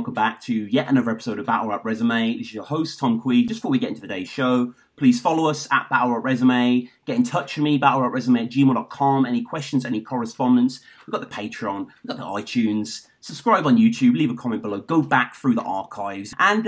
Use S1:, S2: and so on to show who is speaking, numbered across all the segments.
S1: welcome back to yet another episode of Battle Rap Resume. This is your host, Tom Queef. Just before we get into today's show, please follow us at Battle Rap Resume. Get in touch with me, battlerapresume@gmail.com. Any questions, any correspondence. We've got the Patreon, we've got the iTunes. Subscribe on YouTube, leave a comment below, go back through the archives. And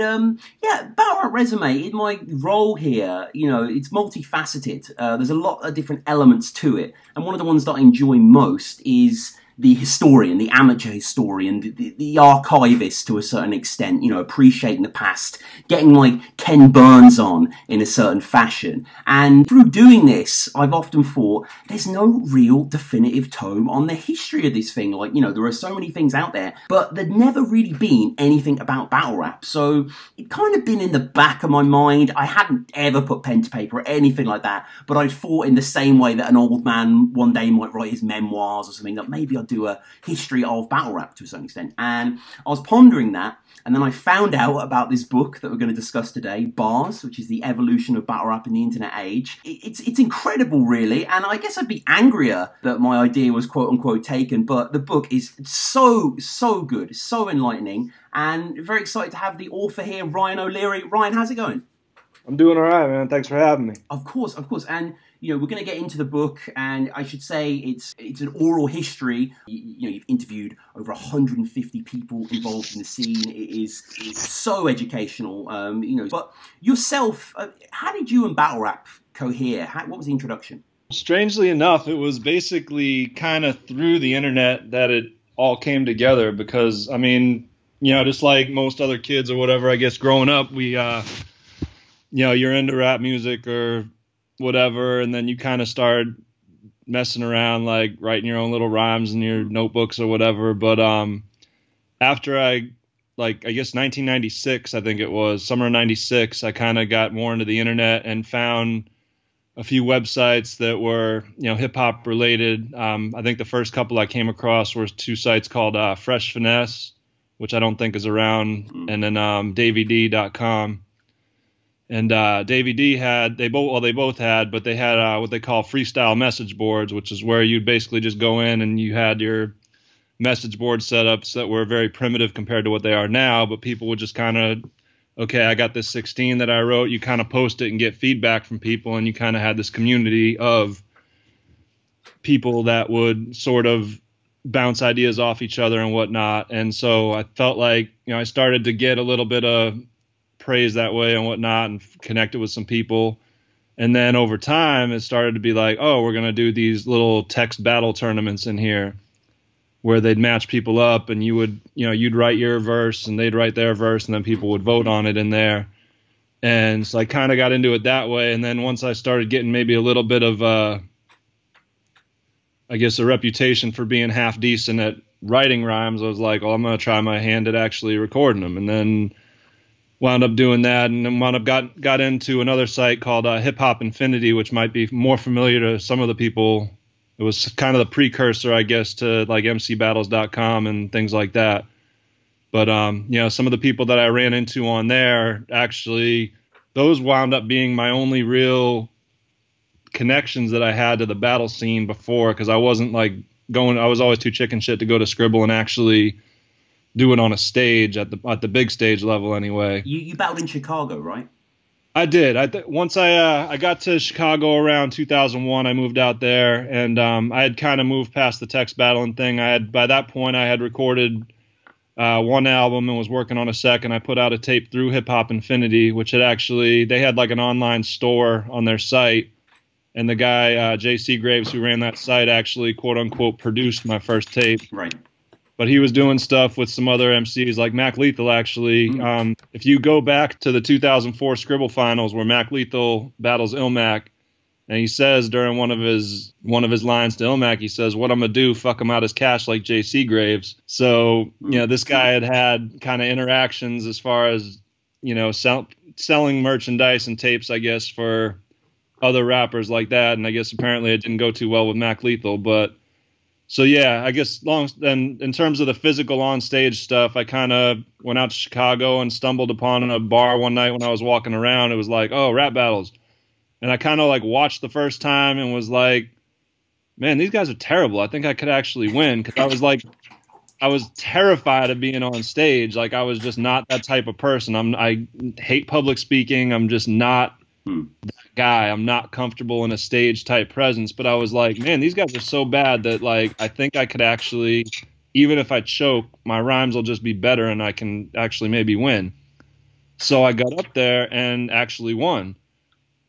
S1: yeah, Battle Rap Resume, in my role here, you know, it's multifaceted. There's a lot of different elements to it. And one of the ones that I enjoy most is the historian, the amateur historian, the archivist to a certain extent, you know, appreciating the past, getting like Ken Burns on in a certain fashion. And through doing this, I've often thought there's no real definitive tome on the history of this thing. Like, you know, there are so many things out there, but there'd never really been anything about battle rap. So it kind of been in the back of my mind. I hadn't ever put pen to paper or anything like that, but I'd thought in the same way that an old man one day might write his memoirs or something, that maybe I'd do a history of battle rap to a certain extent. And I was pondering that, and then I found out about this book that we're going to discuss today, Bars, which is the evolution of battle rap in the internet age. It's incredible, really, and I guess I'd be angrier that my idea was quote-unquote taken, but the book is so good, so enlightening, and very excited to have the author here, Ryan O'Leary. Ryan, how's it going?
S2: I'm doing all right, man. Thanks for having me.
S1: Of course. And you know, we're going to get into the book, and I should say it's an oral history. You know, you've interviewed over 150 people involved in the scene. It is so educational, you know. But yourself, how did you and battle rap cohere? What was the introduction?
S2: Strangely enough, it was basically kind of through the internet that it all came together. Because I mean, you know, just like most other kids or whatever, I guess growing up, we, you know, you're into rap music or whatever, and then you kind of start messing around, like writing your own little rhymes in your notebooks or whatever. But after I guess 1996, I think it was summer of 96, I kind of got more into the internet and found a few websites that were, you know, hip hop related. I think the first couple I came across were two sites called Fresh Finesse, which I don't think is around, and then davyd.com. And Davey D had, they both had, but they had what they call freestyle message boards, which is where you'd basically just go in and you had your message board setups that were very primitive compared to what they are now. But people would just kind of, okay, I got this 16 that I wrote. You kind of post it and get feedback from people, and you kind of had this community of people that would sort of bounce ideas off each other and whatnot. And so I felt like, you know, I started to get a little bit of praise that way and whatnot, and connected with some people. And then over time it started to be like, oh, we're going to do these little text battle tournaments in here where they'd match people up, and you would, you know, you'd write your verse and they'd write their verse, and then people would vote on it in there. And so I kind of got into it that way. And then once I started getting maybe a little bit of I guess a reputation for being half decent at writing rhymes, I was like, well, I'm going to try my hand at actually recording them. And then wound up doing that, and then wound up got into another site called Hip Hop Infinity, which might be more familiar to some of the people. It was kind of the precursor, I guess, to like mcbattles.com and things like that. But you know, some of the people that I ran into on there, actually, those wound up being my only real connections that I had to the battle scene before, because I wasn't like I was always too chicken shit to go to Scribble and actually do it on a stage at the big stage level anyway.
S1: You battled in Chicago, right?
S2: I did. Once I got to Chicago around 2001, I moved out there, and I had kind of moved past the text battling thing. By that point I had recorded one album and was working on a second. I put out a tape through Hip Hop Infinity, which they had like an online store on their site, and the guy J.C. Graves, who ran that site, actually quote unquote produced my first tape.
S1: Right.
S2: But he was doing stuff with some other MCs like Mac Lethal, actually. If you go back to the 2004 Scribble Finals where Mac Lethal battles Ilmac, and he says during one of his lines to Ilmac, he says, "What I'm going to do, fuck him out his cash like J.C. Graves." So, you know, this guy had kind of interactions as far as, you know, selling merchandise and tapes, I guess, for other rappers like that. And I guess apparently it didn't go too well with Mac Lethal, but... So, yeah, I guess in terms of the physical on-stage stuff, I kind of went out to Chicago and stumbled upon a bar one night when I was walking around. It was like, oh, rap battles. And I kind of like watched the first time and was like, man, these guys are terrible. I think I could actually win. Because I I was terrified of being on stage. Like, I was just not that type of person. I hate public speaking. I'm just not that guy. I'm not comfortable in a stage type presence. But I was like, man, these guys are so bad that, like, I think I could actually, even if I choke, my rhymes will just be better and I can actually maybe win. So I got up there and actually won.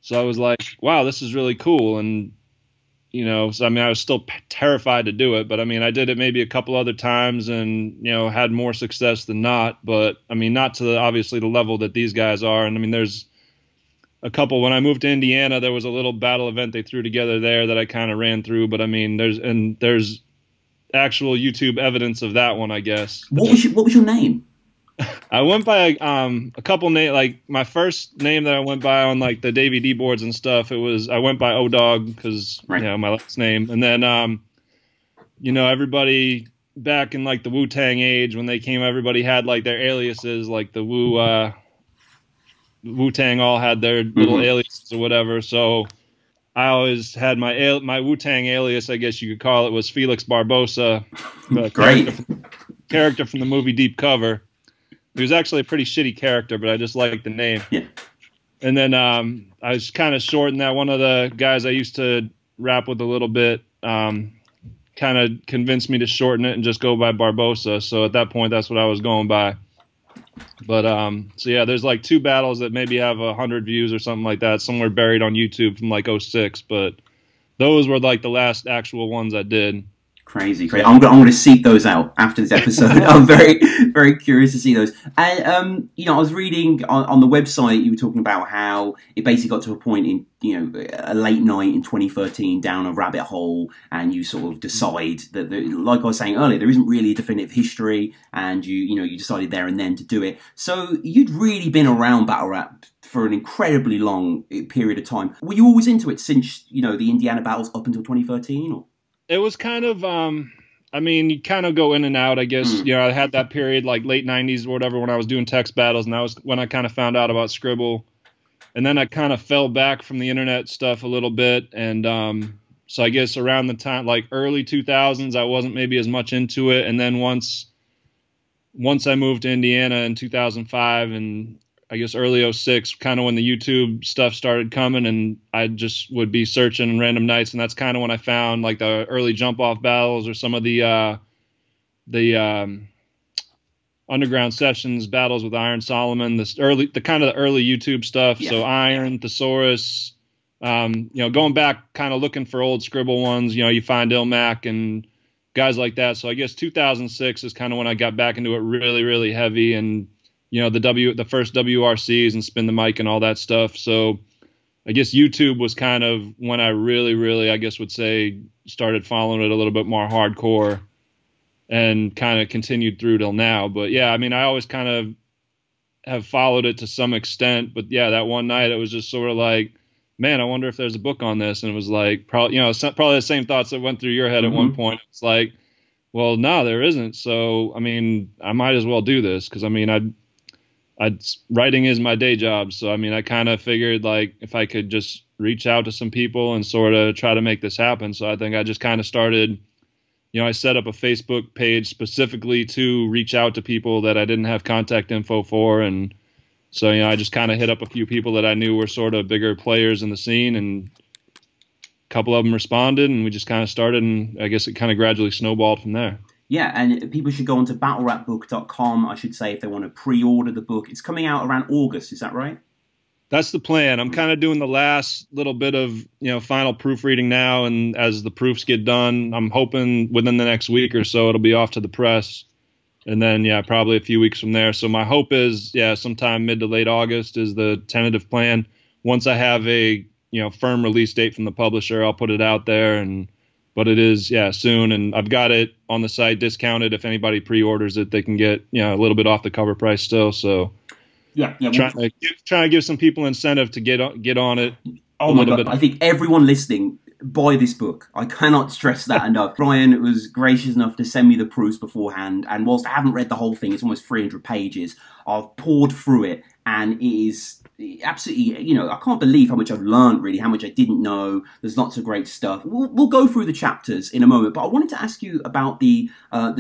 S2: So I was like, wow, this is really cool. And, you know, so I mean, I was still terrified to do it, but I mean, I did it maybe a couple other times and, you know, had more success than not. But I mean, not to obviously the level that these guys are. And I mean, there's a couple, when I moved to Indiana, there was a little battle event they threw together there that I kind of ran through. But I mean, there's actual YouTube evidence of that one, I guess.
S1: What was your name?
S2: I went by a couple name, like my first name that I went by on like the DVD boards and stuff. I went by O-Dog because you know, my last name, and then you know, everybody back in like the Wu-Tang age when they came, everybody had like their aliases, like the Wu-Tang all had their little aliases or whatever. So I always had my Wu-Tang alias, I guess you could call it, was Felix Barbosa, character from the movie Deep Cover. He was actually a pretty shitty character, but I just liked the name. Yeah. And then I was kind of shorting that. One of the guys I used to rap with a little bit kind of convinced me to shorten it and just go by Barbosa. So at that point, that's what I was going by. But so yeah, there's like 2 battles that maybe have 100 views or something like that, somewhere buried on YouTube from like 06. But those were like the last actual ones I did.
S1: Crazy. I'm going to seek those out after this episode. I'm very, very curious to see those. And, you know, I was reading on the website, you were talking about how it basically got to a point in, you know, a late night in 2013 down a rabbit hole, and you sort of decide that, like I was saying earlier, there isn't really a definitive history, and you know, you decided there and then to do it. So you'd really been around battle rap for an incredibly long period of time. Were you always into it since, you know, the Indiana battles up until 2013, or?
S2: It was kind of, I mean, you kind of go in and out, I guess. You know, I had that period, like late 90s or whatever, when I was doing text battles, and that was when I kind of found out about Scribble. And then I kind of fell back from the internet stuff a little bit. And so I guess around the time, like early 2000s, I wasn't maybe as much into it. And then once I moved to Indiana in 2005 and I guess early 06, kind of when the YouTube stuff started coming, and I just would be searching random nights, and that's kind of when I found like the early jump off battles or some of the underground sessions battles with Iron Solomon, the kind of the early YouTube stuff. Yeah. So Iron, Thesaurus, you know, going back kind of looking for old Scribble ones, you know, you find Ilmac and guys like that. So I guess 2006 is kind of when I got back into it really, really heavy, and you know, the first WRCs and Spin the Mic and all that stuff. So I guess YouTube was kind of when I really, really, I guess would say, started following it a little bit more hardcore, and kind of continued through till now. But yeah, I mean, I always kind of have followed it to some extent. But yeah, that one night it was just sort of like, man, I wonder if there's a book on this. And it was like, probably, you know, probably the same thoughts that went through your head at one point. It's like, well, no, there isn't. So, I mean, I might as well do this, because I mean, writing is my day job. So, I mean, I kind of figured like if I could just reach out to some people and sort of try to make this happen. So I think I just kind of started, you know, I set up a Facebook page specifically to reach out to people that I didn't have contact info for. And so, you know, I just kind of hit up a few people that I knew were sort of bigger players in the scene, and a couple of them responded, and we just kind of started, and I guess it kind of gradually snowballed from there.
S1: Yeah, and people should go on to battlerapbook.com, I should say, if they want to pre-order the book. It's coming out around August, is that right?
S2: That's the plan. I'm kind of doing the last little bit of, you know, final proofreading now, and as the proofs get done, I'm hoping within the next week or so it'll be off to the press. And then, yeah, probably a few weeks from there. So my hope is, yeah, sometime mid to late August is the tentative plan. Once I have a, you know, firm release date from the publisher, I'll put it out there, but it is, yeah, soon. And I've got it on the site discounted. If anybody pre-orders it, they can get, you know, a little bit off the cover price still. So
S1: yeah.
S2: Trying to give some people incentive to get on it.
S1: Oh my God. I think everyone listening, buy this book. I cannot stress that enough. Brian was gracious enough to send me the proofs beforehand. And whilst I haven't read the whole thing, it's almost 300 pages. I've poured through it, and it is absolutely, you know, I can't believe how much I've learned, really, how much I didn't know. There's lots of great stuff. We'll go through the chapters in a moment, but I wanted to ask you about the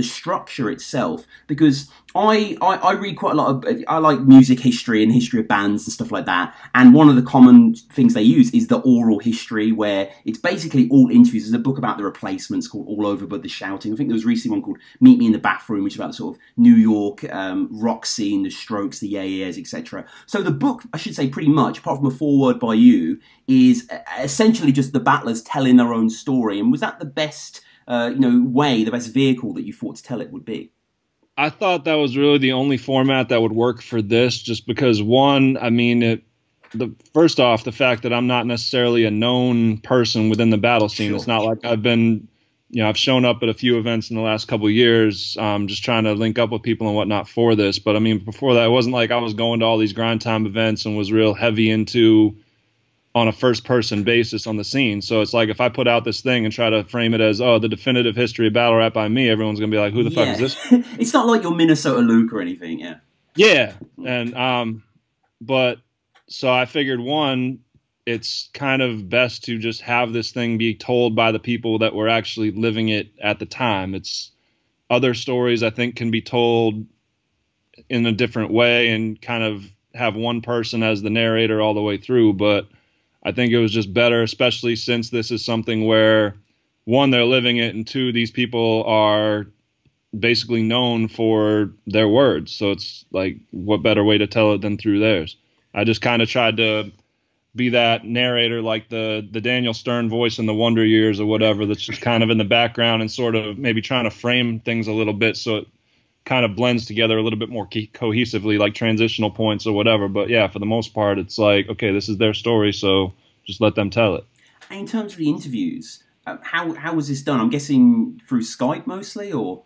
S1: structure itself, because I read quite a lot of, I like music history and history of bands and stuff like that. And one of the common things they use is the oral history, where it's basically all interviews. There's a book about the Replacements called All Over But the Shouting. I think there was recently one called Meet Me in the Bathroom, which is about the sort of New York rock scene, the Strokes, the Yeah Yeahs, etc. So the book, I should say, pretty much, apart from a foreword by you, is essentially just the battlers telling their own story. And was that the best, way, the best vehicle that you thought to tell it would be?
S2: I thought that was really the only format that would work for this, just because, one, I mean, first off, the fact that I'm not necessarily a known person within the battle scene. Sure. It's not like I've been, I've shown up at a few events in the last couple of years, just trying to link up with people and whatnot for this. But I mean, before that, it wasn't like I was going to all these grind time events and was real heavy into on a first person basis on the scene. So it's like, if I put out this thing and try to frame it as, oh, the definitive history of battle rap by me, everyone's going to be like, who the fuck is this?
S1: It's not like you're Minnesota Luke or anything. Yeah.
S2: Yeah. And, but so I figured, one, it's kind of best to just have this thing be told by the people that were actually living it at the time. It's other stories, I think, can be told in a different way and kind of have one person as the narrator all the way through. But I think it was just better, especially since this is something where, one, they're living it, and two, these people are basically known for their words. So it's like, what better way to tell it than through theirs? I just kind of tried to be that narrator, like the Daniel Stern voice in the Wonder Years or whatever, that's just kind of in the background and sort of maybe trying to frame things a little bit so it kind of blends together a little bit more cohesively, like transitional points or whatever. But yeah, for the most part, it's like, okay, this is their story, so just let them tell it.
S1: And in terms of the interviews, how was this done? I'm guessing through Skype mostly, or?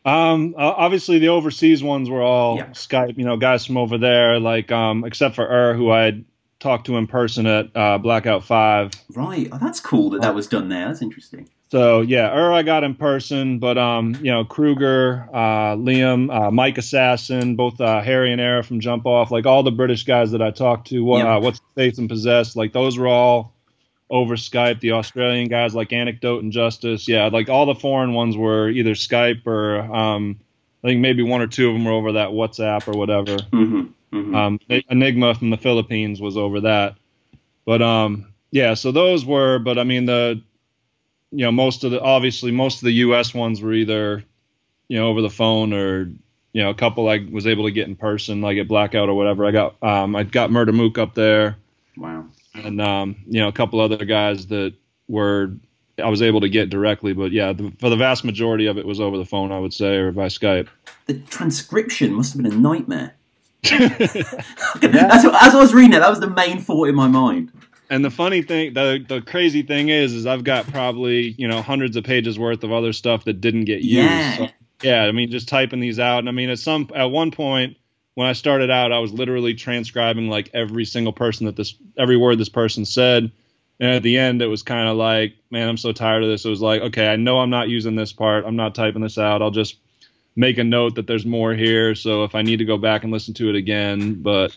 S2: Obviously the overseas ones were all Skype, guys from over there, like, except for who I had talked to in person at Blackout 5.
S1: Right. Oh, that's cool that was done there. That's interesting.
S2: So yeah, I got in person, but Kruger, Liam, Mike Assassin, both Harry and Era from Jump Off, like all the British guys that I talked to, What's Faith and Possessed, like those were all over Skype. The Australian guys like Anecdote and Justice, like all the foreign ones were either Skype or I think maybe one or two of them were over that WhatsApp or whatever.
S1: Mm-hmm. Mm-hmm.
S2: Enigma from the Philippines was over that, but so those were. But I mean most of the U.S. ones were either, over the phone or, a couple I was able to get in person, like at Blackout or whatever. I got Murder Mook up there.
S1: Wow.
S2: And, a couple other guys that I was able to get directly. But yeah, for the vast majority of it was over the phone, I would say, or by Skype.
S1: The transcription must have been a nightmare. As I was reading it, that was the main thought in my mind.
S2: And the funny thing, the crazy thing is I've got probably, hundreds of pages worth of other stuff that didn't get used.
S1: Yeah.
S2: So, yeah, I mean, just typing these out. And I mean, at one point when I started out, I was literally transcribing like every single every word this person said. And at the end, it was kind of like, man, I'm so tired of this. It was like, okay, I know I'm not using this part. I'm not typing this out. I'll just make a note that there's more here. So if I need to go back and listen to it again, but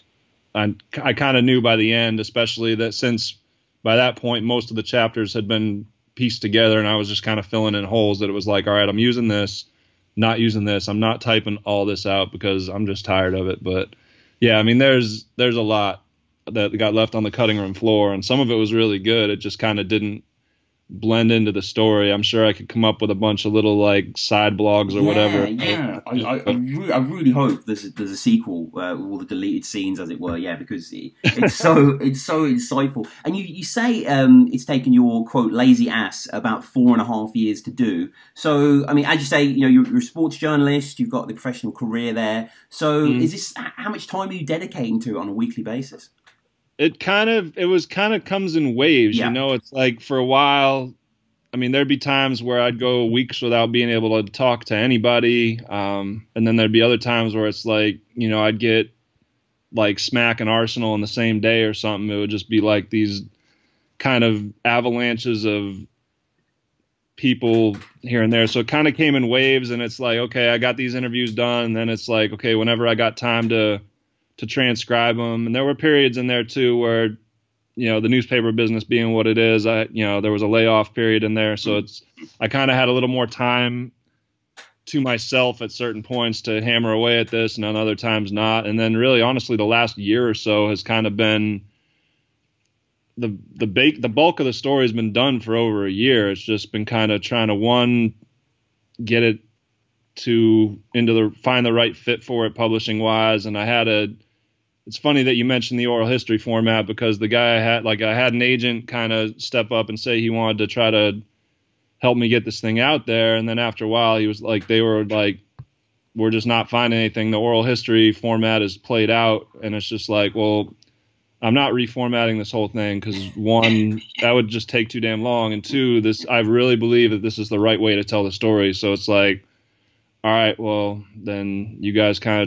S2: I kind of knew by the end, especially that since by that point, most of the chapters had been pieced together and I was just kind of filling in holes, that it was like, all right, I'm using this, not using this. I'm not typing all this out because I'm just tired of it. But yeah, I mean, there's a lot that got left on the cutting room floor, and some of it was really good. It just kind of didn't blend into the story. I'm sure I could come up with a bunch of little like side blogs or whatever.
S1: Yeah, I really hope there's a sequel, all the deleted scenes, as it were. Yeah, because it's so insightful. And you say it's taken your quote lazy ass about 4.5 years to do. So I mean, as you say, you're a sports journalist. You've got the professional career there. So is this how much time are you dedicating to it on a weekly basis?
S2: It kind of comes in waves, It's like for a while, I mean, there'd be times where I'd go weeks without being able to talk to anybody. And then there'd be other times where it's like, I'd get like Smack and Arsenal in the same day or something. It would just be like these kind of avalanches of people here and there. So it kind of came in waves, and it's like, okay, I got these interviews done. And then it's like, okay, whenever I got time to to transcribe them. And there were periods in there too where, the newspaper business being what it is, there was a layoff period in there. So I kind of had a little more time to myself at certain points to hammer away at this, and on other times not. And then really, honestly, the last year or so has kind of been the bulk of the story has been done for over a year. It's just been kind of trying to get it find the right fit for it publishing wise. And it's funny that you mentioned the oral history format, because the guy I had an agent kind of step up and say he wanted to try to help me get this thing out there. And then after a while, he was like, we're just not finding anything. The oral history format is played out. And it's just like, well, I'm not reformatting this whole thing, because one, that would just take too damn long. And two, I really believe that this is the right way to tell the story. So it's like, all right, well, then you guys I'll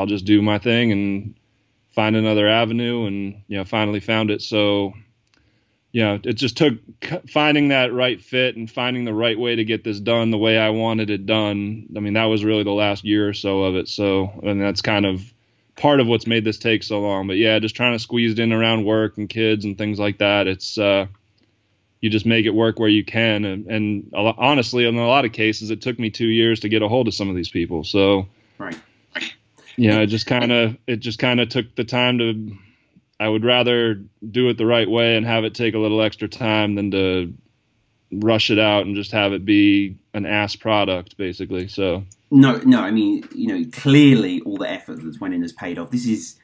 S2: just do my thing and find another avenue, and, finally found it. So, it just took finding that right fit and finding the right way to get this done the way I wanted it done. I mean, that was really the last year or so of it. So, and that's kind of part of what's made this take so long. But yeah, just trying to squeeze it in around work and kids and things like that. It's, you just make it work where you can. And honestly, in a lot of cases, it took me 2 years to get a hold of some of these people. So,
S1: right.
S2: It just kind of took the time to, I would rather do it the right way and have it take a little extra time than to rush it out and just have it be an ass product, basically. So
S1: no, I mean, clearly all the effort that's went in has paid off. This is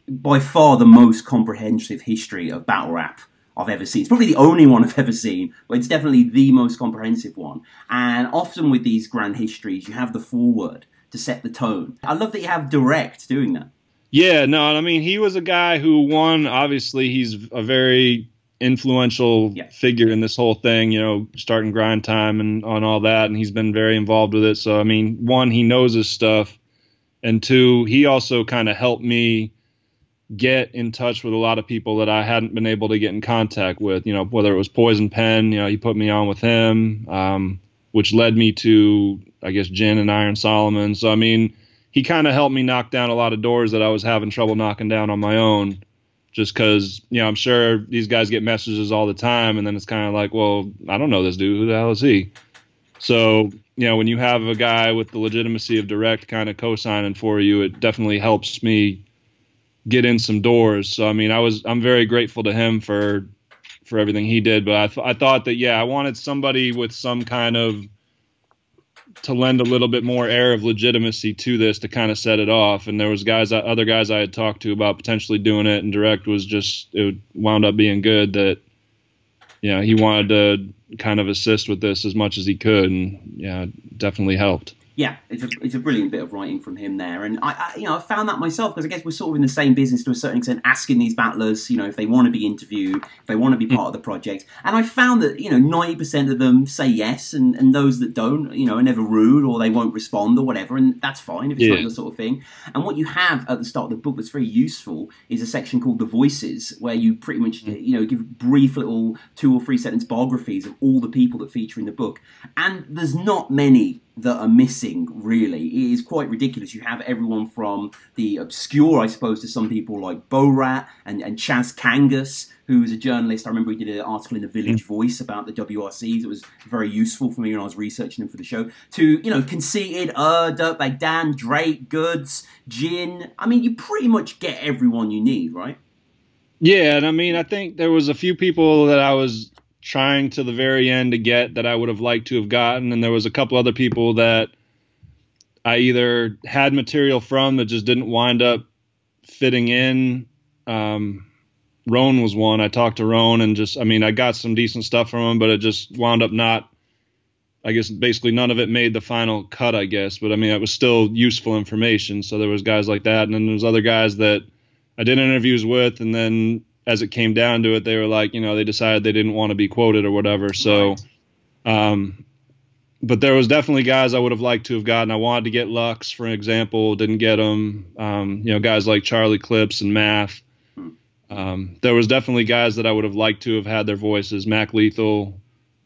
S1: by far the most comprehensive history of battle rap I've ever seen. It's probably the only one I've ever seen, but it's definitely the most comprehensive one. And often with these grand histories, you have the foreword to set the tone. I love that you have Direct doing that.
S2: Yeah, no, I mean, he was a guy who, obviously he's a very influential figure in this whole thing, starting Grind Time and on all that, and he's been very involved with it. So, I mean, one, he knows his stuff, and two, he also kind of helped me get in touch with a lot of people that I hadn't been able to get in contact with, whether it was Poison Pen, he put me on with him, which led me to, I guess, Jin and Iron Solomon. So, I mean, he kind of helped me knock down a lot of doors that I was having trouble knocking down on my own, just because, I'm sure these guys get messages all the time, and then it's kind of like, well, I don't know this dude. Who the hell is he? So, when you have a guy with the legitimacy of Direct kind of co-signing for you, it definitely helps me get in some doors. So, I mean, I'm very grateful to him for everything he did. But I thought that, I wanted somebody with some kind of, to lend a little bit more air of legitimacy to this to kind of set it off. And there was other guys I had talked to about potentially doing it, and Direct was it wound up being good that, he wanted to kind of assist with this as much as he could, and definitely helped.
S1: Yeah, it's a brilliant bit of writing from him there, and I found that myself, because I guess we're sort of in the same business to a certain extent, asking these battlers, if they want to be interviewed, if they want to be part of the project, and I found that 90% of them say yes, and those that don't, are never rude, or they won't respond or whatever, and that's fine if it's not your sort of thing. And what you have at the start of the book that's very useful is a section called The Voices, where you pretty much give brief little 2 or 3 sentence biographies of all the people that feature in the book, and there's not many that are missing, really. It is quite ridiculous. You have everyone from the obscure, I suppose, to some people like Borat and Chaz Kangas, who was a journalist. I remember he did an article in the Village Voice about the WRCs. It was very useful for me when I was researching them for the show. To, Conceited, Dirtbag Dan, Drake, Goods, Jin. I mean, you pretty much get everyone you need, right?
S2: Yeah, and I mean, I think there was a few people that I was trying to the very end to get that I would have liked to have gotten, and there was a couple other people that I either had material from that just didn't wind up fitting in. Roan was one. I talked to Roan, and I got some decent stuff from him, but it just wound up not, I guess basically none of it made the final cut, I guess, but it was still useful information. So there was guys like that, and then there was other guys that I did interviews with, and then as it came down to it, they were like, they decided they didn't want to be quoted or whatever. So, but there was definitely guys I would have liked to have gotten. I wanted to get Lux, for example, didn't get them. Guys like Charlie Clips and Math. There was definitely guys that I would have liked to have had their voices, Mac Lethal,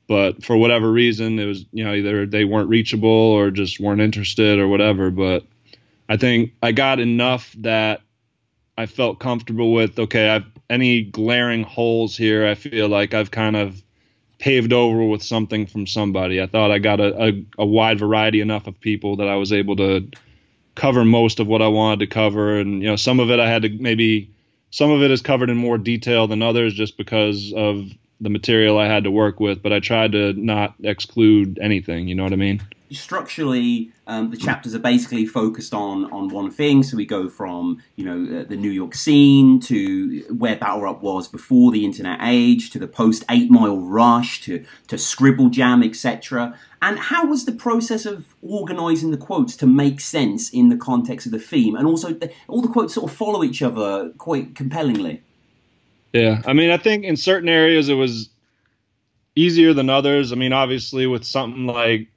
S2: but for whatever reason, it was, either they weren't reachable or just weren't interested or whatever. But I think I got enough that I felt comfortable with, okay, any glaring holes here, I feel like I've kind of paved over with something from somebody. I thought I got a wide variety enough of people that I was able to cover most of what I wanted to cover. And, some of it I had to some of it is covered in more detail than others just because of the material I had to work with, but I tried to not exclude anything. You know what I mean?
S1: Structurally, the chapters are basically focused on one thing. So we go from, the New York scene to where Battle Rap was before the internet age, to the post 8 Mile rush, to Scribble Jam, etc. And how was the process of organising the quotes to make sense in the context of the theme? And also, all the quotes sort of follow each other quite compellingly.
S2: Yeah, I mean, I think in certain areas it was easier than others. I mean, obviously with something like,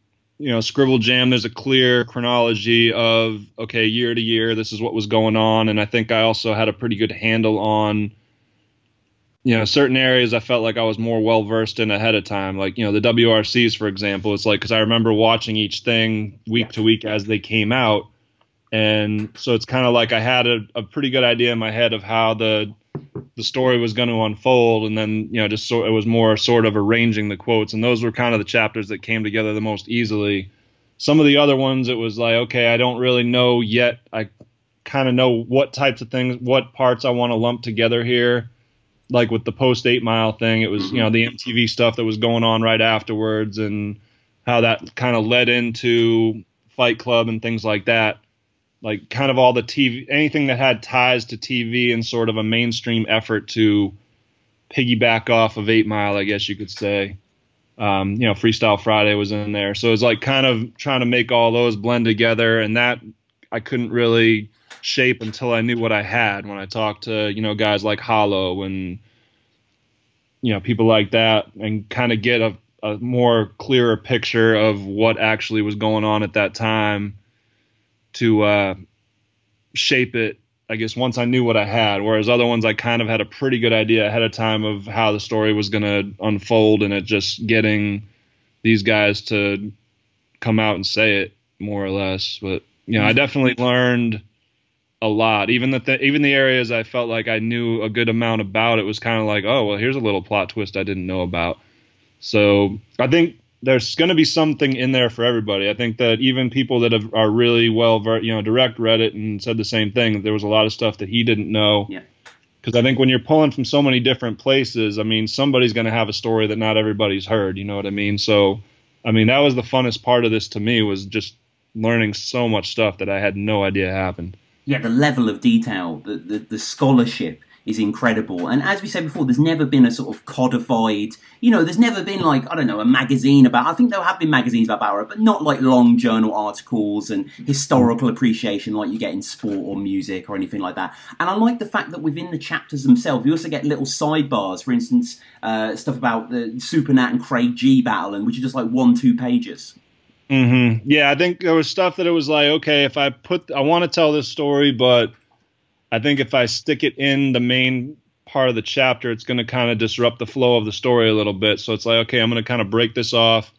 S2: Scribble Jam, there's a clear chronology of, okay, year to year, this is what was going on. And I think I also had a pretty good handle on, certain areas I felt like I was more well-versed in ahead of time. Like, the WRCs, for example, it's like, because I remember watching each thing week to week as they came out. And so it's kind of like I had a pretty good idea in my head of how the story was going to unfold, and then it was more sort of arranging the quotes, and those were kind of the chapters that came together the most easily. Some of the other ones, it was like, okay, I don't really know yet. I kind of know what types of things, what parts I want to lump together here. Like with the post 8 Mile thing, it was the MTV stuff that was going on right afterwards, and how that kind of led into Fight Club and things like that. Like kind of all the TV, anything that had ties to TV and sort of a mainstream effort to piggyback off of 8 Mile, I guess you could say. Freestyle Friday was in there. So it was like kind of trying to make all those blend together, and that I couldn't really shape until I knew what I had when I talked to, guys like Hollow and, people like that, and kind of get a more clearer picture of what actually was going on at that time to shape it, I guess, once I knew what I had. Whereas other ones, I kind of had a pretty good idea ahead of time of how the story was going to unfold, and it just getting these guys to come out and say it more or less. But, I definitely learned a lot. Even the areas I felt like I knew a good amount about, it was kind of like, oh, well, here's a little plot twist I didn't know about. So I think there's going to be something in there for everybody. I think that even people that are really well, Direct read it and said the same thing. There was a lot of stuff that he didn't know. Yeah. Because I think when you're pulling from so many different places, I mean, somebody's going to have a story that not everybody's heard. You know what I mean? So, I mean, that was the funnest part of this to me, was just learning so much stuff that I had no idea happened.
S1: Yeah, the level of detail, the scholarship is incredible. And as we said before, there's never been a sort of codified, there's never been like, I don't know, a magazine about, I think there have been magazines about Battle Rap, but not like long journal articles and historical appreciation like you get in sport or music or anything like that. And I like the fact that within the chapters themselves, you also get little sidebars, for instance, stuff about the Supernat and Craig G battle, and which are just like 1-2 pages.
S2: Mm-hmm. Yeah, I think there was stuff that it was like, okay, I want to tell this story, but I think if I stick it in the main part of the chapter, it's going to kind of disrupt the flow of the story a little bit. So it's like, okay, I'm going to kind of break this off,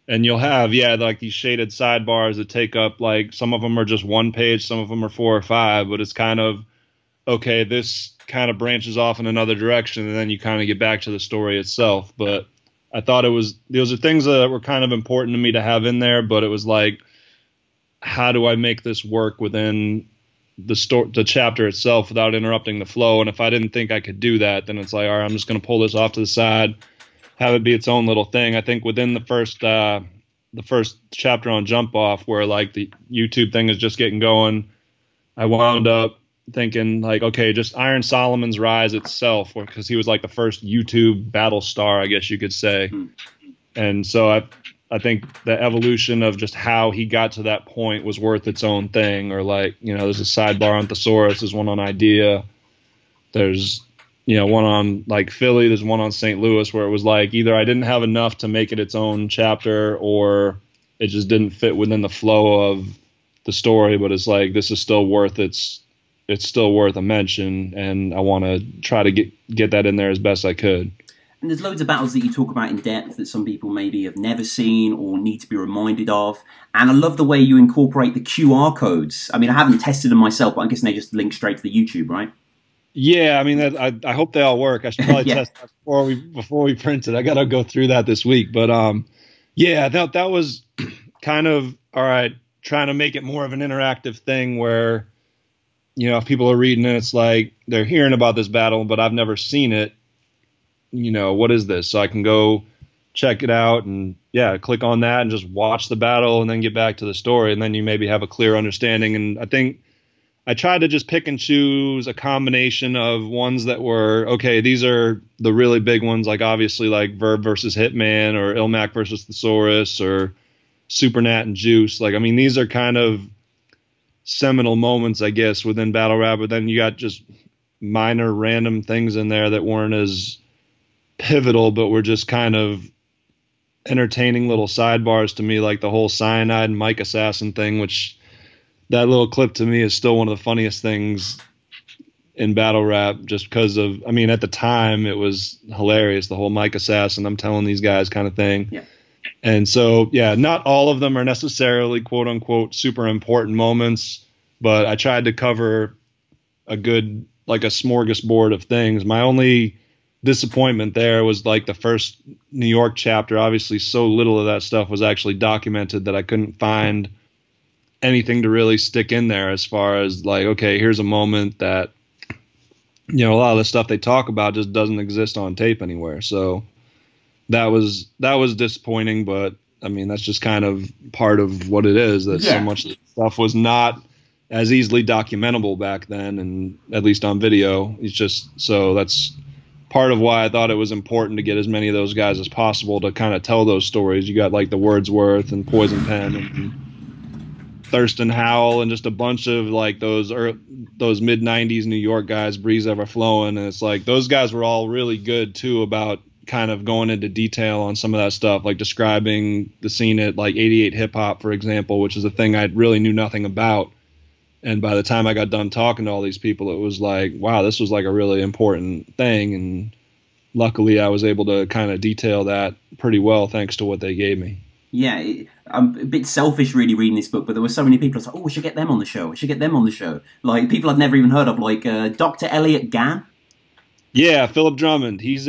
S2: and you'll have, like these shaded sidebars that take up, like, some of them are just 1 page, some of them are 4 or 5, but it's kind of, okay, this kind of branches off in another direction, and then you kind of get back to the story itself. But I thought those are things that were kind of important to me to have in there, but it was like, how do I make this work within the chapter itself without interrupting the flow? And if I didn't think I could do that, then it's like, all right, I'm just going to pull this off to the side, have it be its own little thing. I think within the first chapter on Jump Off, where like the YouTube thing is just getting going, I wound up thinking like, okay, just Iron Solomon's rise itself, because he was like the first YouTube battle star, I guess you could say. And so I think the evolution of just how he got to that point was worth its own thing. Or like, there's a sidebar on Thesaurus, there's one on Idea, there's, one on like Philly, there's one on St. Louis, where it was like either I didn't have enough to make it its own chapter, or it just didn't fit within the flow of the story. But it's like, this is still worth it's still worth a mention, and I want to try to get that in there as best I could.
S1: And there's loads of battles that you talk about in depth that some people maybe have never seen or need to be reminded of. And I love the way you incorporate the QR codes. I mean, I haven't tested them myself, but I'm guessing they just link straight to the YouTube, right?
S2: Yeah, I mean, I hope they all work. I should probably
S1: Yeah.
S2: test that before we print it. I got to go through that this week. But yeah, that was kind of all right. Trying to make it more of an interactive thing where, if people are reading it, it's like they're hearing about this battle, but I've never seen it. What is this? So I can go check it out and yeah, click on that and just watch the battle and then get back to the story. And then you maybe have a clear understanding. And I think I tried to just pick and choose a combination of ones that were, okay, these are the really big ones, like obviously like Verb versus Hitman or Ilmac versus Thesaurus or Supernat and Juice. Like, I mean, these are kind of seminal moments, I guess, within Battle Rap, but then you got just minor random things in there that weren't as pivotal, but were just kind of entertaining little sidebars to me, like the whole Cyanide and Mike Assassin thing, which that little clip to me is still one of the funniest things in battle rap, just because of, I mean, at the time it was hilarious, the whole Mike Assassin, I'm telling these guys kind of thing.
S1: Yeah.
S2: And so, yeah, not all of them are necessarily quote unquote super important moments, but I tried to cover a good, like a smorgasbord of things. My only disappointment there was like the first New York chapter. Obviously, so little of that stuff was actually documented that I couldn't find anything to really stick in there as far as like, okay, here's a moment that, a lot of the stuff they talk about just doesn't exist on tape anywhere. So that was disappointing, but I mean, that's just kind of part of what it is, that so much of the stuff was not as easily documentable back then, and at least on video. It's just, so that's part of why I thought it was important to get as many of those guys as possible to kind of tell those stories. You got like the Wordsworth and Poison Pen and Thurston Howell and just a bunch of like those mid 90s New York guys, Breeze Everflowing, and it's like those guys were all really good too about kind of going into detail on some of that stuff, like describing the scene at like 88 Hip Hop, for example, which is a thing I really knew nothing about. And by the time I got done talking to all these people, it was like, wow, this was like a really important thing. And luckily I was able to kind of detail that pretty well thanks to what they gave me.
S1: Yeah, I'm a bit selfish really reading this book, but there were so many people I was like, oh, we should get them on the show. We should get them on the show. Like people I'd never even heard of, like Dr. Elliot Gann.
S2: Yeah, Philip Drummond. He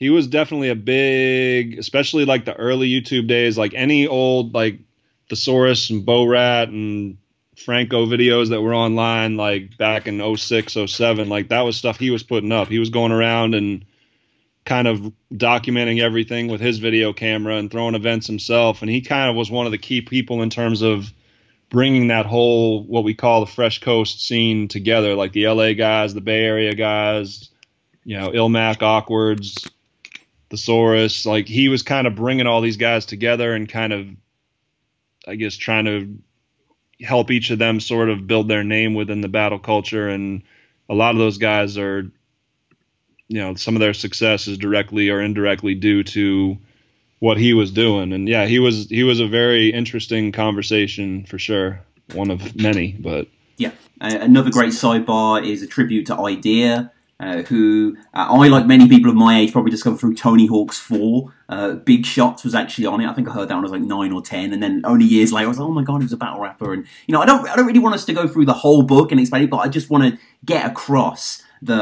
S2: was definitely a big, especially like the early YouTube days, like any old like Thesaurus and Bo Rat and Franco videos that were online like back in 06, 07, like that was stuff he was putting up. He was going around and kind of documenting everything with his video camera and throwing events himself. And he kind of was one of the key people in terms of bringing that whole, what we call the Fresh Coast scene together, like the LA guys, the Bay Area guys, Ilmac, Awkwards, Thesaurus. Like he was kind of bringing all these guys together and kind of, I guess, trying to help each of them sort of build their name within the battle culture. And a lot of those guys are, some of their success is directly or indirectly due to what he was doing. And yeah, he was a very interesting conversation for sure. One of many, but
S1: yeah. Another great sidebar is a tribute to Idea, who I, like many people of my age, probably discovered through Tony Hawk's 4. Big Shots was actually on it. I think I heard that when I was like 9 or 10, and then only years later I was like, oh my god, he was a battle rapper. And I don't really want us to go through the whole book and explain it, but I just want to get across the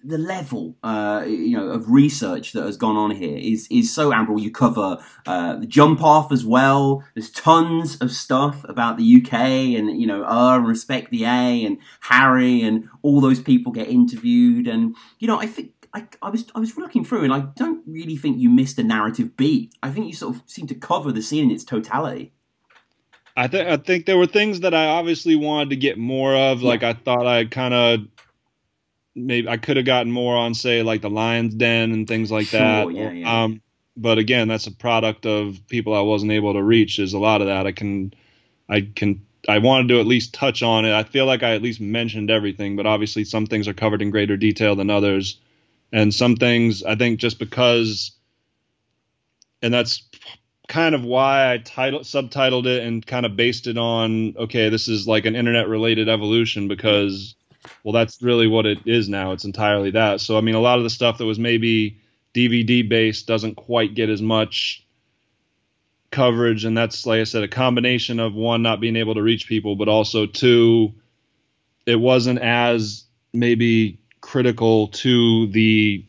S1: the level of research that has gone on here is so ample. You cover the jump off as well. There's tons of stuff about the UK and and Respect the A and Harry and all those people get interviewed. And I think I was looking through and I don't really think you missed a narrative beat. I think you sort of seem to cover the scene in its totality.
S2: I think there were things that I obviously wanted to get more of. Like I thought I kind of maybe I could have gotten more on, say, like the Lion's Den and things like that.
S1: Yeah.
S2: But again, that's a product of people I wasn't able to reach. There's a lot of that I wanted to at least touch on it. I feel like I at least mentioned everything, but obviously some things are covered in greater detail than others. And some things I think just because, and that's kind of why I subtitled it and kind of based it on, okay, this is like an internet related evolution, because well, that's really what it is now. It's entirely that. So, I mean, a lot of the stuff that was maybe DVD based doesn't quite get as much coverage. And that's, like I said, a combination of one, not being able to reach people, but also two, it wasn't as maybe critical to the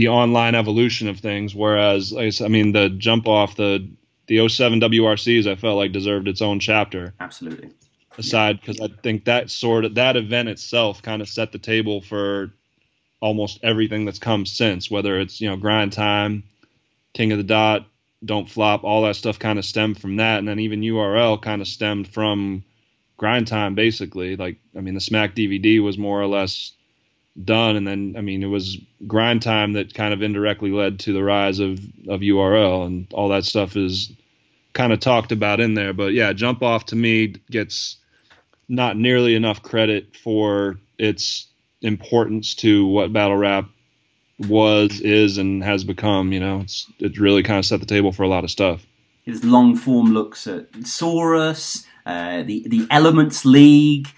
S2: online evolution of things. Whereas, like I said, I mean, the jump off the '07 WRCs, I felt like deserved its own chapter.
S1: Absolutely.
S2: Aside, because I think that event itself kind of set the table for almost everything that's come since, whether it's, Grind Time, King of the Dot, Don't Flop, all that stuff kind of stemmed from that. And then even URL kind of stemmed from Grind Time, basically. Like, I mean, the Smack DVD was more or less done. And then, I mean, it was Grind Time that kind of indirectly led to the rise of URL, and all that stuff is kind of talked about in there. But yeah, Jump Off to me gets not nearly enough credit for its importance to what battle rap is, and has become. It really kind of set the table for a lot of stuff.
S1: His long form looks at Saurus, the Elements League,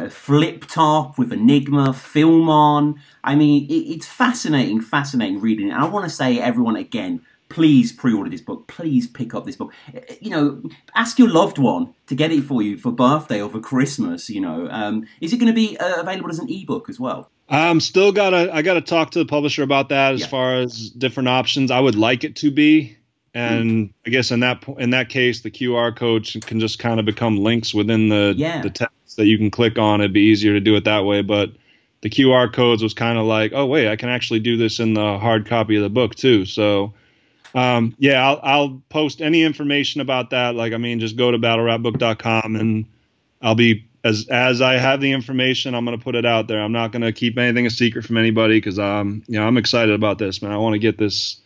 S1: Flip Top with Enigma, Film On. I mean, it's fascinating reading. And I want to say, everyone, again, please pre-order this book. Please pick up this book. Ask your loved one to get it for you for birthday or for Christmas. Is it going to be available as an ebook as well?
S2: I gotta talk to the publisher about that as far as different options. I would like it to be, and I guess in that case, the QR code can just kind of become links within the text that you can click on. It'd be easier to do it that way, but the QR codes was kind of like, oh wait, I can actually do this in the hard copy of the book too. So. I'll post any information about that. Like, I mean, just go to battlerapbook.com, and I'll be, as I have the information, I'm going to put it out there. I'm not going to keep anything a secret from anybody, because I'm excited about this, man. I want to get this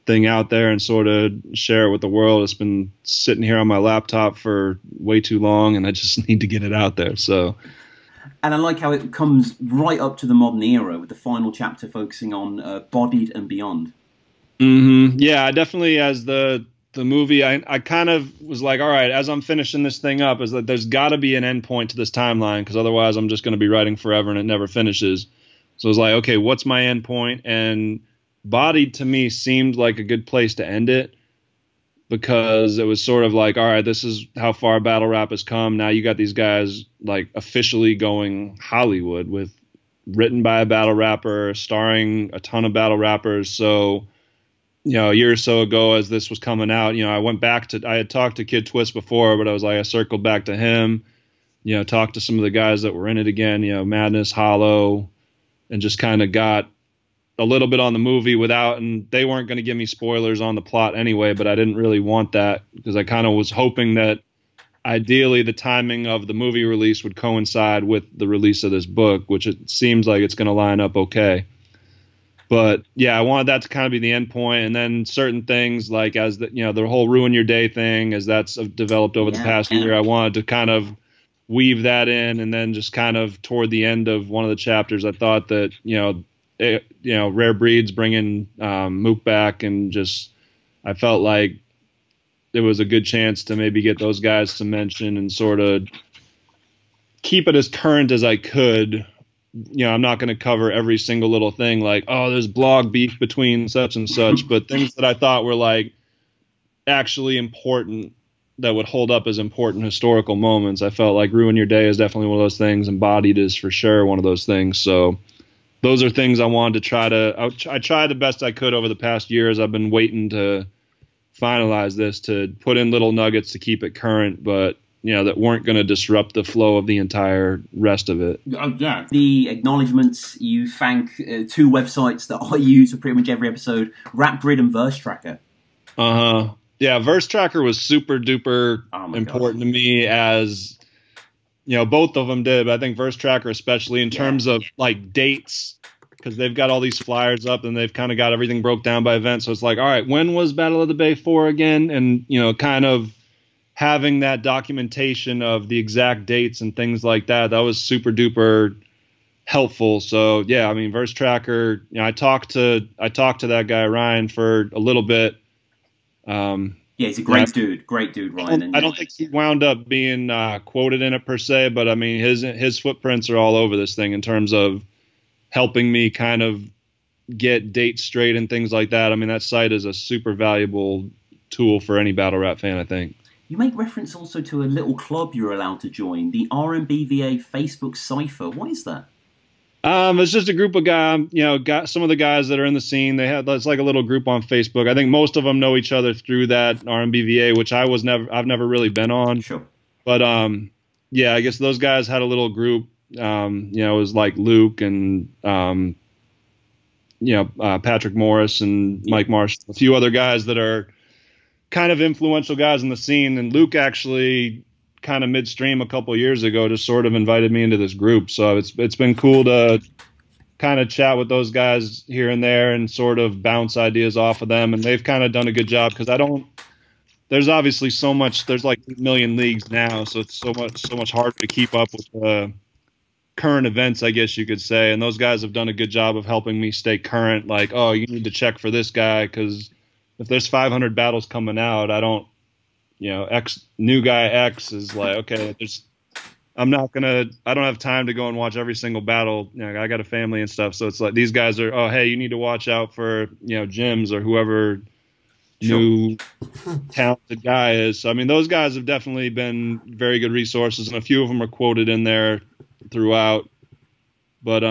S2: thing out there and sort of share it with the world. It's been sitting here on my laptop for way too long, and I just need to get it out there. So.
S1: And I like how it comes right up to the modern era, with the final chapter focusing on Bodied and Beyond.
S2: Mm-hmm. Yeah, I definitely, as the movie, I kind of was like, all right, as I'm finishing this thing up, is that there's got to be an end point to this timeline, because otherwise I'm just going to be writing forever and it never finishes. So I was like, okay, what's my end point? And Bodied to me seemed like a good place to end it, because it was sort of like, all right, this is how far battle rap has come. Now you got these guys like officially going Hollywood, with written by a battle rapper, starring a ton of battle rappers. So a year or so ago, as this was coming out, I had talked to Kid Twist before, but I was like, I circled back to him, talked to some of the guys that were in it again, Madness, Hollow, and just kind of got a little bit on the movie and they weren't going to give me spoilers on the plot anyway, but I didn't really want that, because I kind of was hoping that ideally the timing of the movie release would coincide with the release of this book, which it seems like it's going to line up okay. But yeah, I wanted that to kind of be the end point, and then certain things like as the whole Ruin Your Day thing, as that's developed over the past year, I wanted to kind of weave that in, and then just kind of toward the end of one of the chapters, I thought that Rare Breeds bringing Mook back, and just I felt like there was a good chance to maybe get those guys to mention and sort of keep it as current as I could. I'm not going to cover every single little thing like, oh, there's blog beef between such and such, but things that I thought were like actually important, that would hold up as important historical moments. I felt like Ruin Your Day is definitely one of those things, and Bodied is for sure one of those things. So those are things I wanted to I tried the best I could over the past years. I've been waiting to finalize this, to put in little nuggets to keep it current, but that weren't going to disrupt the flow of the entire rest of it.
S1: Yeah. The acknowledgements, you thank two websites that I use for pretty much every episode, Rap Grid and Verse Tracker.
S2: Uh-huh. Yeah, Verse Tracker was super duper important to me, as, both of them did, but I think Verse Tracker especially in terms of like dates, because they've got all these flyers up and they've kind of got everything broke down by event. So it's like, all right, when was Battle of the Bay 4 again? And, kind of having that documentation of the exact dates and things like that, that was super duper helpful. So yeah, I mean, Verse Tracker, I talked to that guy Ryan for a little bit. Yeah,
S1: he's a great dude, Ryan.
S2: I don't think he wound up being quoted in it per se, but I mean, his footprints are all over this thing in terms of helping me kind of get dates straight and things like that. I mean, that site is a super valuable tool for any battle rap fan, I think.
S1: Yeah, You make reference also to a little club you're allowed to join, the RMBVA Facebook Cypher. What is that?
S2: It's just a group of guys, got some of the guys that are in the scene. It's like a little group on Facebook. I think most of them know each other through that RMBVA, which I've never really been on.
S1: Sure.
S2: But yeah, I guess those guys had a little group. It was like Luke and Patrick Morris and Mike Marsh, a few other guys that are kind of influential guys in the scene. And Luke actually kind of midstream a couple of years ago just sort of invited me into this group. So it's been cool to kind of chat with those guys here and there and sort of bounce ideas off of them. And they've kind of done a good job, because there's obviously so much, there's like 1 million leagues now. So it's so much harder to keep up with current events, I guess you could say. And those guys have done a good job of helping me stay current. Like, oh, you need to check for this guy, because if there's 500 battles coming out, I don't new guy X is like, okay, I don't have time to go and watch every single battle. I got a family and stuff. So it's like, these guys are, oh, hey, you need to watch out for, Jims or whoever new talented guy is. So, I mean, those guys have definitely been very good resources, and a few of them are quoted in there throughout. But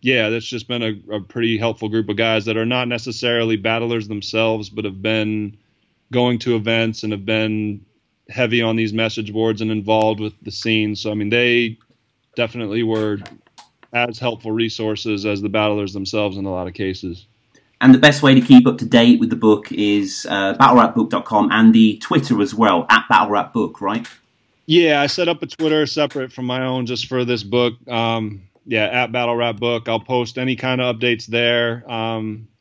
S2: yeah, that's just been a pretty helpful group of guys that are not necessarily battlers themselves, but have been going to events and have been heavy on these message boards and involved with the scene. So, I mean, they definitely were as helpful resources as the battlers themselves in a lot of cases.
S1: And the best way to keep up to date with the book is battlerapbook.com and the Twitter as well, at battlerapbook, right?
S2: Yeah, I set up a Twitter separate from my own just for this book. Yeah, at battlerapbook. I'll post any kind of updates there.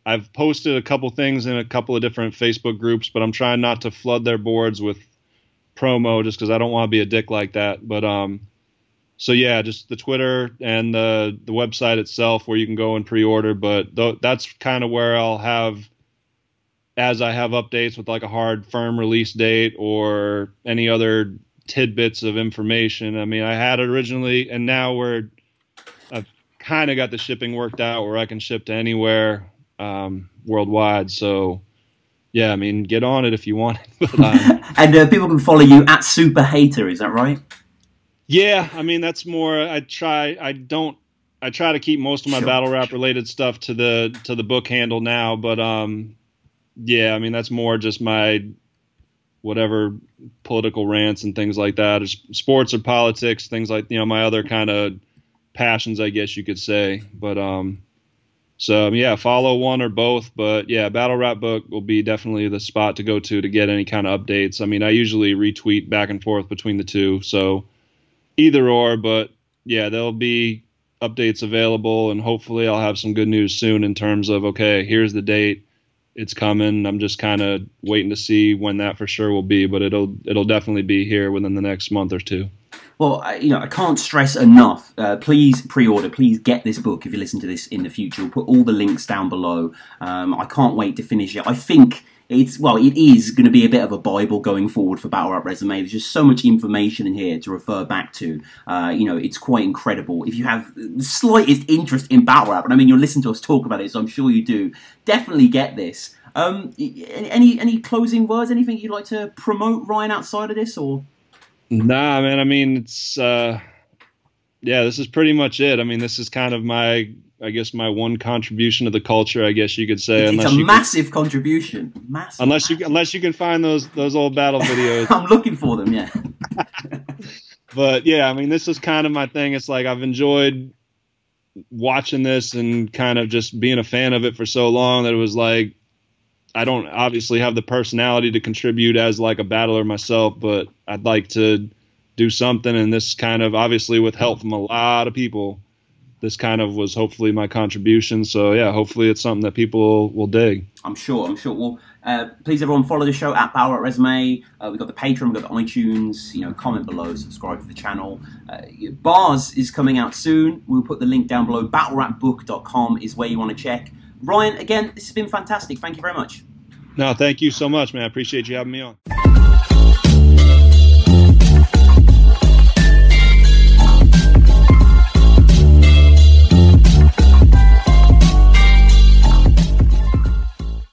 S2: I've posted a couple things in a couple of different Facebook groups, but I'm trying not to flood their boards with promo just because I don't want to be a dick like that. But so yeah, just the Twitter and the website itself where you can go and pre-order. But that's kind of where I'll have, as I have updates with like a hard firm release date or any other tidbits of information. I mean, I had it originally, and now I've kind of got the shipping worked out where I can ship to anywhere worldwide. So yeah, I mean, get on it if you want it. But,
S1: and people can follow you at Super Hater, is that right?
S2: Yeah, I mean, that's more, I try to keep most of my battle rap related stuff to the book handle now, but yeah, I mean, that's more just my whatever political rants and things like that, or sports or politics, things like, my other kind of passions, I guess you could say. But so yeah, follow one or both. But yeah, Battle Rap Book will be definitely the spot to go to get any kind of updates. I mean, I usually retweet back and forth between the two, so either or. But yeah, there'll be updates available, and hopefully I'll have some good news soon in terms of, okay, here's the date, it's coming. I'm just kind of waiting to see when that for sure will be, but it'll definitely be here within the next month or two.
S1: Well, I can't stress enough. Please pre-order. Please get this book if you listen to this in the future. We'll put all the links down below. I can't wait to finish it. I think it is going to be a bit of a Bible going forward for Battle Rap Resume. There's just so much information in here to refer back to. It's quite incredible. If you have the slightest interest in Battle Rap, and I mean, you'll listen to us talk about it, so I'm sure you do, definitely get this. Any closing words? Anything you'd like to promote, Ryan, outside of this, or?
S2: Nah, man. I mean, it's yeah, this is pretty much it. I mean, this is kind of my one contribution to the culture, I guess you could say.
S1: It's a massive contribution. Massive.
S2: Unless you can find those old battle videos.
S1: I'm looking for them, yeah.
S2: But yeah, I mean, this is kind of my thing. It's like I've enjoyed watching this and kind of just being a fan of it for so long that it was like, I don't obviously have the personality to contribute as like a battler myself, but I'd like to do something. And this kind of, obviously with help from a lot of people, this kind of was hopefully my contribution. So yeah, hopefully it's something that people will dig. I'm sure.
S1: Well, please everyone follow the show at Battle Rap Resume. We've got the Patreon, we've got the iTunes. Comment below, subscribe to the channel. Bars is coming out soon. We'll put the link down below. BattleRapBook.com is where you want to check. Ryan, again, this has been fantastic. Thank you very much.
S2: No, thank you so much, man. I appreciate you having me on.